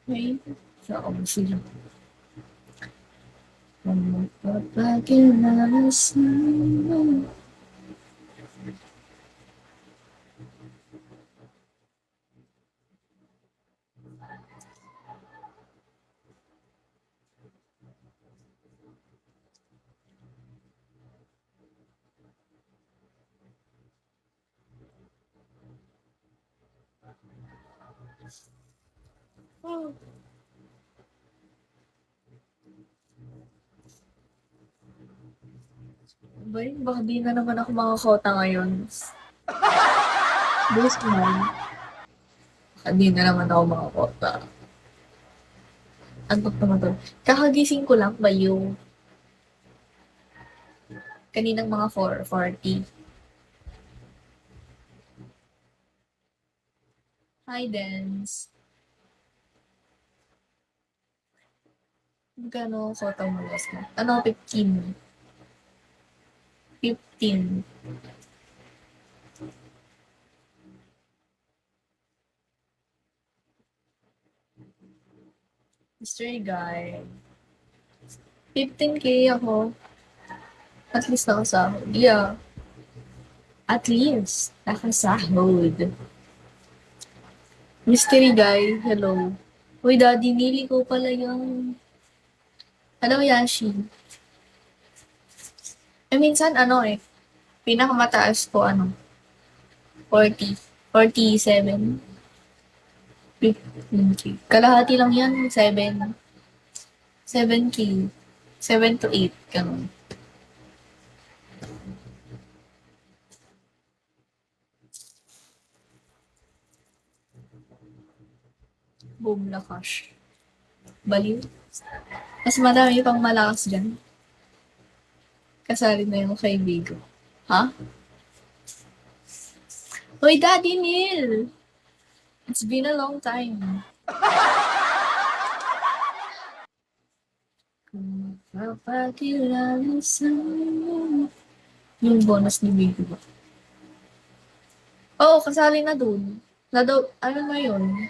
May sa sila. Kung magpapakilala sa'yo. Oh. Ba yun? Baka di na naman ako makakota ngayon. Bilis kumain. Baka di na naman ako makakota. Antok naman to. Kakagising ko lang ba yung kaninang mga 4:40. Hi, Dance. Magkano kota mo last mo? Ano, 15? 15. Mystery guy. 15K ako. At least nakasahod. Yeah. At least nakasahod. Mystery guy, hello. Uy, daddy, nili ko pala yung... Hello, Yashi. Minsan, pinakamataas ko, 40. 47. 15K. Kalahati lang yan, 7. 7K. 7 to 8, ganun. Boom, lakas. Baliw. Mas madami pang malakas dyan. Kasali na yung kaibigan. Ha? Hoy, Daddy Neil! It's been a long time. Kung mapapakilala sa'yo. Yung bonus ni Bigo ba? Oo, kasali na dun. Ano na yun?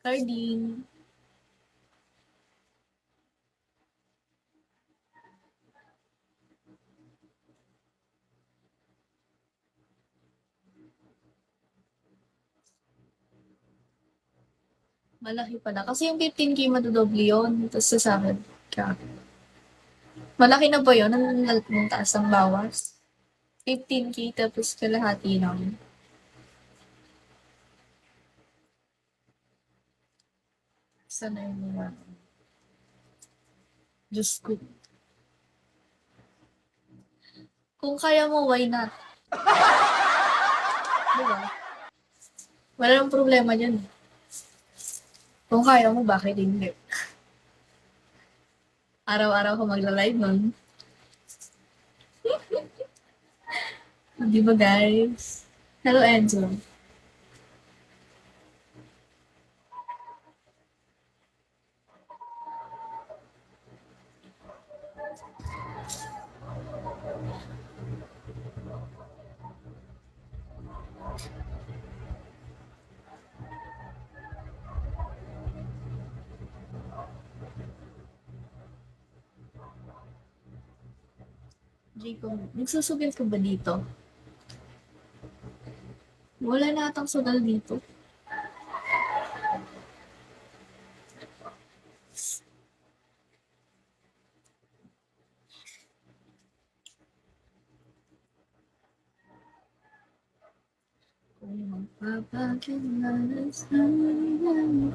Carding. Malaki pala. Kasi yung 15K madodoble yun. Tapos sasahod ka. Malaki na ba yun? Ang taas ng bawas? 15K tapos kalahati lang. Sana yun mga... Diyos ko. Kung kaya mo, why not? Diba? Wala nang problema dyan. Kung kaya mo, bakit hindi? Araw-araw ko magla-live nun. Di ba, guys? Hello, Enzo. Jacob, nagsusugal ka ba dito? Wala na atang sugal dito. Kung magpapakilala sa'yo.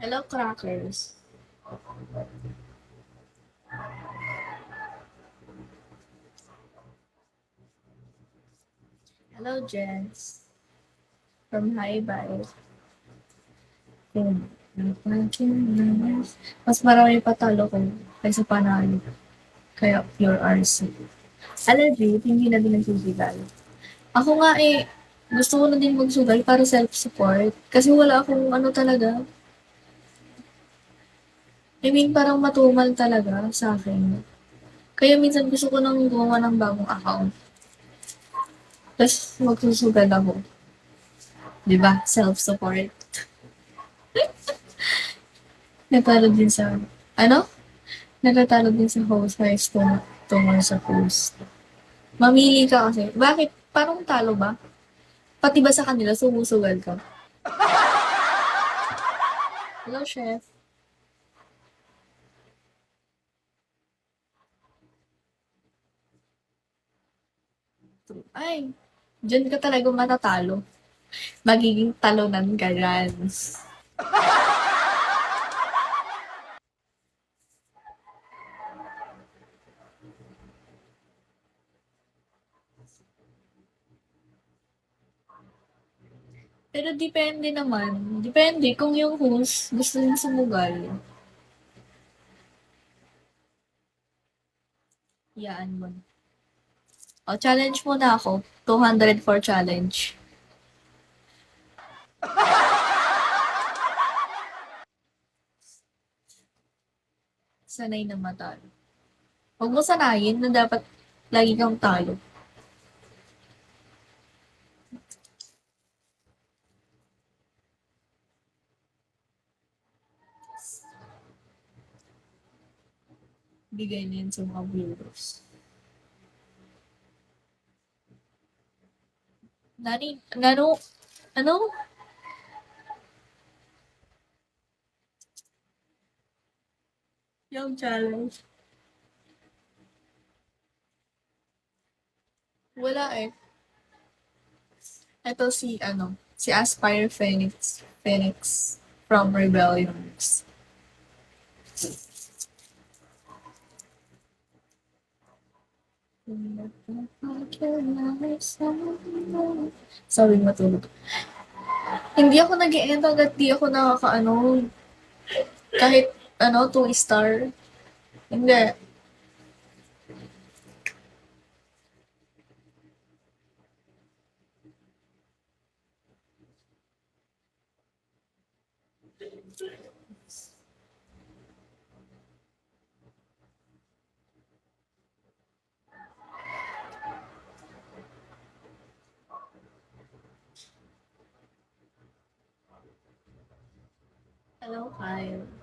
Hello, crackers. Hello, Jens. From High Bye. Mas marami patalo ko kaysa panalo. Kaya pure RC. Alam, hindi na din nagsisigalo. Ako nga eh, gusto ko na din magsugal para self-support. Kasi wala akong ano talaga. I mean, parang matumal talaga sa akin. Kaya minsan gusto ko nang gumawa ng bagong account. Tapos magsusugal ako. Di ba? Self-support. Natalo din sa, ano? Natatalo din sa host rights tungkol sa post. Mamili ka kasi. Bakit? Parang talo ba? Pati ba sa kanila sumusugal ka? Hello, chef. Ay, diyan ka talaga matatalo. Magiging talunan ka dyan. Pero depende naman. Depende kung yung host gusto niyang sumugal. Iyaan mo. O, challenge mo na ako. 200 for challenge. Sanay na matalo. Huwag mo sanayin na dapat lagi kang talo. Bigay na yun sa mga viewers. Nano, ano? Yung challenge. Wala eh. Ito si, ano, si Aspire Phoenix. Phoenix from Rebellions. Sabi matulog. Hindi ako nag-e-end hanggat di ako nakakaano, kahit ano, 2 star. Hindi. Hello, Kyle.